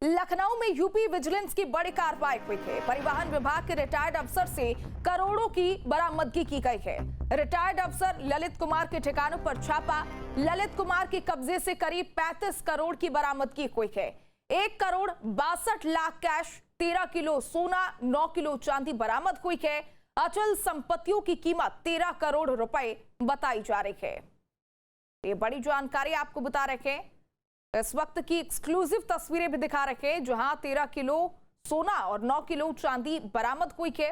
लखनऊ में UP vigilance की बड़ी कार्रवाई हुई है। परिवहन विभाग के रिटायर्ड अफसर से करोड़ों की बरामदगी की गई है। रिटायर्ड अफसर ललित कुमार के ठिकानों पर छापा। ललित कुमार के कब्जे से करीब 35 करोड़ की बरामदगी हुई है। 1 करोड़ 62 लाख कैश, 13 किलो सोना, 9 किलो चांदी बरामद हुई है। अचल संपत्तियों की कीमत 13 करोड़ रुपए बताई जा रही है। ये बड़ी जानकारी आपको बता रहे हैं। इस वक्त की एक्सक्लूसिव तस्वीरें भी दिखा रहे हैं, जहां 13 किलो सोना और 9 किलो चांदी बरामद हुई है।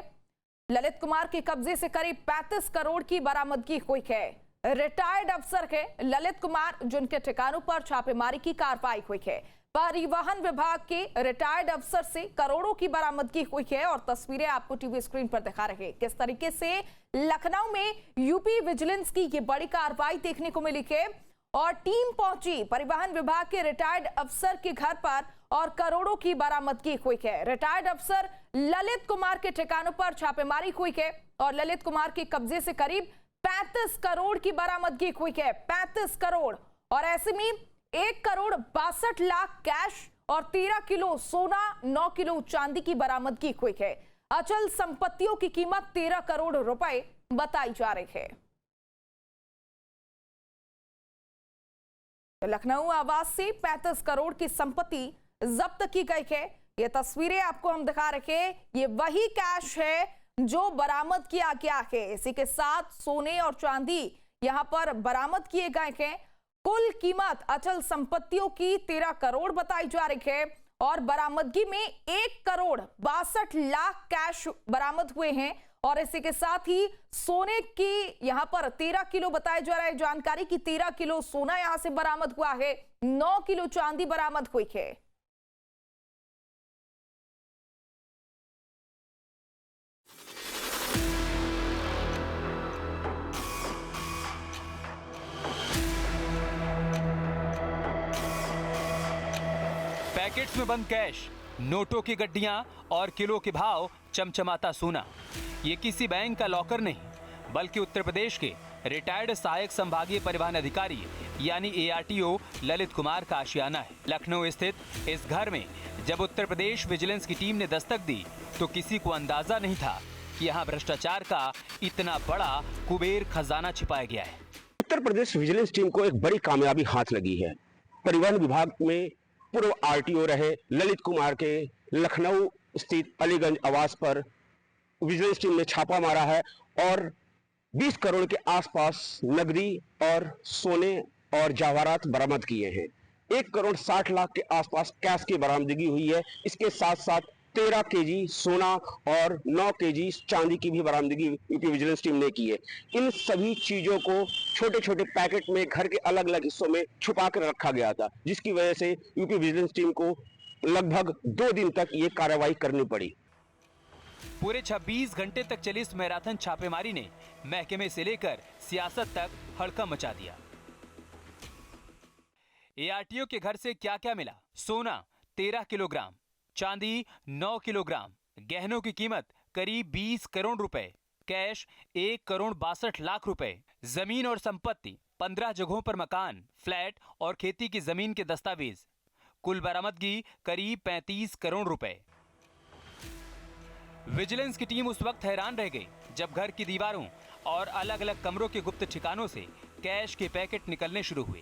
ललित कुमार के कब्जे से करीब 35 करोड़ की बरामदगी हुई है। रिटायर्ड अफसर है ललित कुमार, जिनके ठिकानों पर छापेमारी की कार्रवाई हुई है। परिवहन विभाग के रिटायर्ड अफसर से करोड़ों की बरामदगी हुई है और तस्वीरें आपको टीवी स्क्रीन पर दिखा रहे हैं। किस तरीके से लखनऊ में यूपी विजिलेंस की ये बड़ी कार्रवाई देखने को मिली है और टीम पहुंची परिवहन विभाग के रिटायर्ड अफसर के घर पर और करोड़ों की बरामदगी हुई है। रिटायर्ड अफसर ललित कुमार के ठिकानों पर छापेमारी हुई है और ललित कुमार के कब्जे से करीब 35 करोड़ की बरामदगी हुई है। 35 करोड़ और ऐसे में 1 करोड़ 62 लाख कैश और 13 किलो सोना, 9 किलो चांदी की बरामदगी हुई है। अचल संपत्तियों की कीमत 13 करोड़ रुपए बताई जा रही है। लखनऊ आवास से 35 करोड़ की संपत्ति जब्त की गई है। ये तस्वीरें आपको हम दिखा रहे हैं। ये वही कैश है जो बरामद किया गया है। इसी के साथ सोने और चांदी यहां पर बरामद किए गए हैं। कुल कीमत अचल संपत्तियों की 13 करोड़ बताई जा रही है और बरामदगी में 1 करोड़ 62 लाख कैश बरामद हुए हैं और इसी के साथ ही सोने की यहां पर 13 किलो बताया जा रहा है जानकारी की 13 किलो सोना यहां से बरामद हुआ है। 9 किलो चांदी बरामद हुई है। पैकेट्स में बंद कैश, नोटों की गड्डियां और किलो के भाव चमचमाता सोना। ये किसी बैंक का लॉकर नहीं, बल्कि उत्तर प्रदेश के रिटायर्ड सहायक संभागीय परिवहन अधिकारी यानी ARTO ललित कुमार का आशियाना है। लखनऊ स्थित इस घर में जब उत्तर प्रदेश विजिलेंस की टीम ने दस्तक दी तो किसी को अंदाजा नहीं था कि यहाँ भ्रष्टाचार का इतना बड़ा कुबेर खजाना छिपाया गया है। उत्तर प्रदेश विजिलेंस टीम को एक बड़ी कामयाबी हाथ लगी है। परिवहन विभाग में पूर्व RTO रहे ललित कुमार के लखनऊ स्थित अलीगंज आवास पर विजिलेंस टीम ने छापा मारा है और 20 करोड़ के आसपास नकदी और सोने और जवाहरात बरामद किए हैं। 1 करोड़ 60 लाख के आसपास कैश की बरामदगी हुई है। इसके साथ साथ 13 केजी सोना और 9 केजी चांदी की भी बरामदगी यूपी विजिलेंस टीम ने की है। इन सभी चीजों को छोटे छोटे पैकेट में घर के अलग अलग हिस्सों में छुपा कर रखा गया था, जिसकी वजह से यूपी विजिलेंस टीम को लगभग 2 दिन तक ये कार्रवाई करनी पड़ी। पूरे 26 घंटे तक चली इस मैराथन छापेमारी ने महकमे से लेकर सियासत तक हड़कंप मचा दिया। ARTO के घर से क्या क्या मिला? सोना 13 किलोग्राम, चांदी 9 किलोग्राम, गहनों की कीमत करीब 20 करोड़ रुपए, कैश 1 करोड़ 62 लाख रुपए, जमीन और संपत्ति 15 जगहों पर मकान, फ्लैट और खेती की जमीन के दस्तावेज। कुल बरामदगी करीब 35 करोड़ रुपए। विजिलेंस की टीम उस वक्त हैरान रह गई जब घर की दीवारों और अलग अलग कमरों के गुप्त ठिकानों से कैश के पैकेट निकलने शुरू हुए।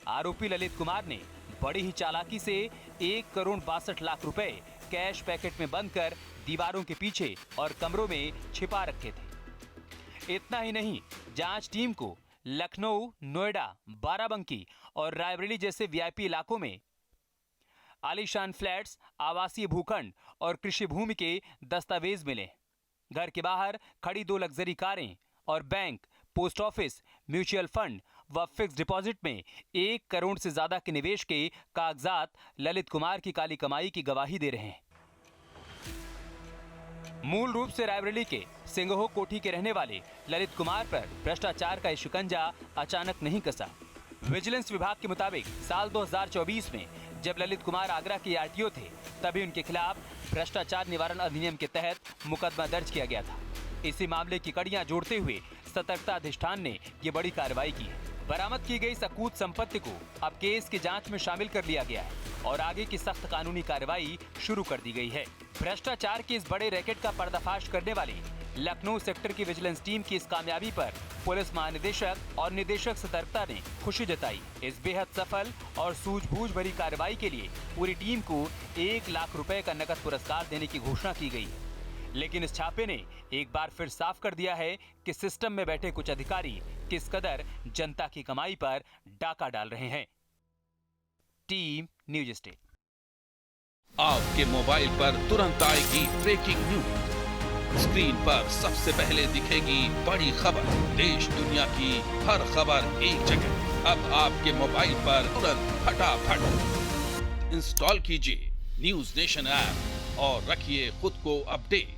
आरोपी ललित कुमार ने बड़ी ही चालाकी से 1 करोड़ 62 लाख रुपए कैश पैकेट में बंद कर दीवारों के पीछे और कमरों में छिपा रखे थे। इतना ही नहीं, जांच टीम को लखनऊ, नोएडा, बाराबंकी और रायबरेली जैसे VIP इलाकों में आलीशान फ्लैट्स, आवासीय भूखंड और कृषि भूमि के दस्तावेज मिले। घर के बाहर खड़ी 2 लग्जरी कारें और bank, post office, mutual fund व फिक्स डिपॉजिट में 1 करोड़ से ज्यादा के निवेश के कागजात ललित कुमार की काली कमाई की गवाही दे रहे हैं। मूल रूप से रायबरेली के सिंगहो कोठी के रहने वाले ललित कुमार पर भ्रष्टाचार का शिकंजा अचानक नहीं कसा। विजिलेंस विभाग के मुताबिक साल 2024 में जब ललित कुमार आगरा के RTO थे, तभी उनके खिलाफ भ्रष्टाचार निवारण अधिनियम के तहत मुकदमा दर्ज किया गया था। इसी मामले की कड़ियां जोड़ते हुए सतर्कता अधिष्ठान ने ये बड़ी कार्रवाई की है। बरामद की गई सकूत संपत्ति को अब केस की जांच में शामिल कर लिया गया है और आगे की सख्त कानूनी कार्रवाई शुरू कर दी गई है। भ्रष्टाचार के इस बड़े रैकेट का पर्दाफाश करने वाली लखनऊ सेक्टर की विजिलेंस टीम की इस कामयाबी पर पुलिस महानिदेशक और निदेशक सतर्कता ने खुशी जताई। इस बेहद सफल और सूझबूझ भरी कार्रवाई के लिए पूरी टीम को 1 लाख रुपए का नकद पुरस्कार देने की घोषणा की गई है। लेकिन इस छापे ने एक बार फिर साफ कर दिया है कि सिस्टम में बैठे कुछ अधिकारी किस कदर जनता की कमाई पर डाका डाल रहे हैं। Team news state. आपके मोबाइल पर तुरंत आएगी ब्रेकिंग न्यूज। स्क्रीन पर सबसे पहले दिखेगी बड़ी खबर। देश दुनिया की हर खबर एक जगह। अब आपके मोबाइल पर तुरंत फटाफट इंस्टॉल कीजिए न्यूज नेशन ऐप और रखिए खुद को अपडेट।